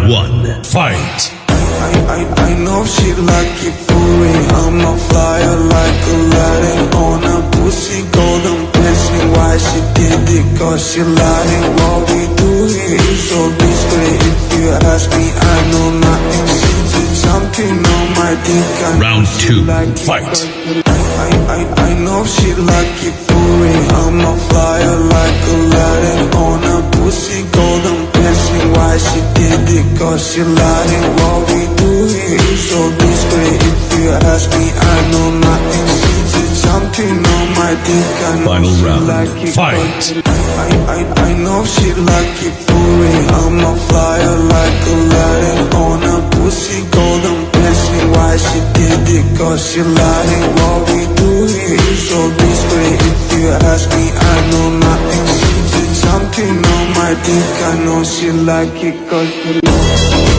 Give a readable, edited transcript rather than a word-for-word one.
1, fight! I know she like it for me. I'm a flyer like Aladdin on a pussy golden blessing. Why she did it? Cause she lied it. What we do here is so discreet. If you ask me, I know nothing. She's just something on my dick. Round 2, fight! I know she like it for me. I'm a flyer like Aladdin on a pussy golden blessing. Why she did it? Cause she lied it. What we do here is so discreet. If you ask me, I know nothing. She's just something on my dick. I know Final she round, like it. fight! I know she like it for me. I'm a flyer like Aladdin on a pussy golden blessing. Why she did it? Cause she lied it. What we do here is so discreet. If you ask me, I know nothing. She's just something on my dick. I know she like it cause she